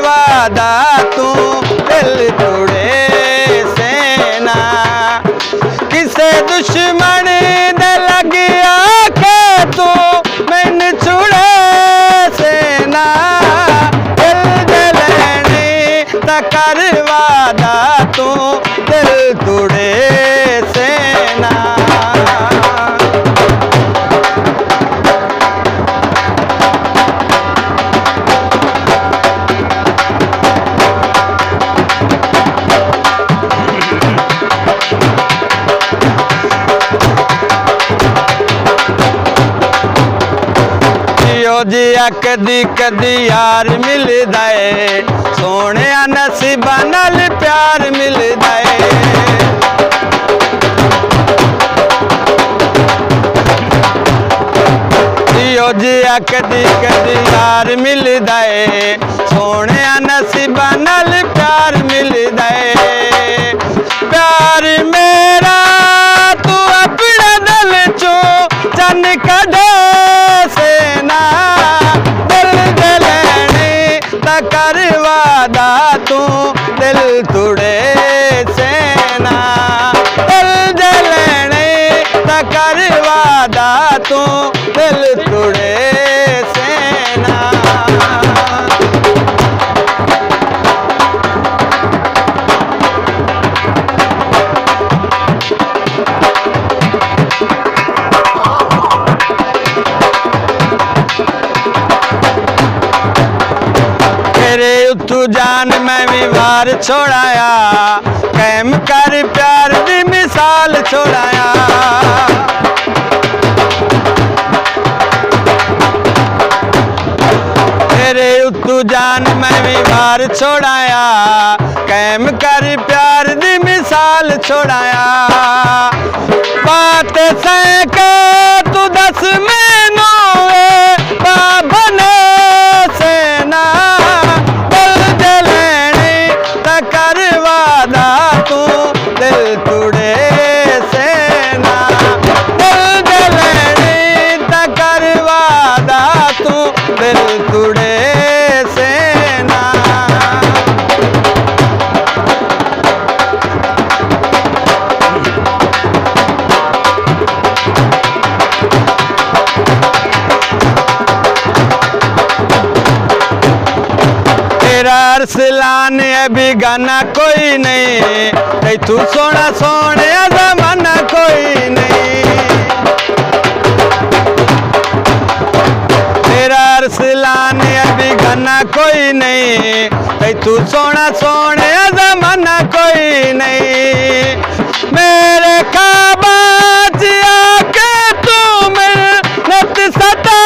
वादा तू दिल तोड़े सेना किसे दुश्मन दे लगिया के तू मैन छुड़े सेना दिल दे लेनी ता कर वादा तू दिल तोड़े सेना जिया कदी कदी यार मिलदा है सोने नसीबा नाल प्यार मिलदा है जिया कदी कदी यार मिलदा है सोने नसीबा नाल प्यार मिलदा है प्यार मेरा तू अपना दिल चो चन कढे सेना कर वादा तू दिल तोड़े सेना दिल दे लेने कर वादा तू दिल तोड़े सेना तू जान मैं भी वार छोड़ाया कैम कर प्यार दी मिसाल छोड़ाया तेरे तू जान मैं भी वार छोड़ाया कैम कर प्यार दी मिसाल छोड़ाया बात सैके तू दस मैनू बाबने सेना कर वादा तू दिल तोड़े सेना दिल दे लेनी कर वादा तू दिल तोड़े सेना अरसलान अभी गाना कोई नहीं तू सोना सोने जमाना कोई नहीं तेरा अरसलान अभी गाना कोई नहीं तू सोना सोने जमाना कोई नहीं मेरे ख्वाबा जिया के तू मिलत सता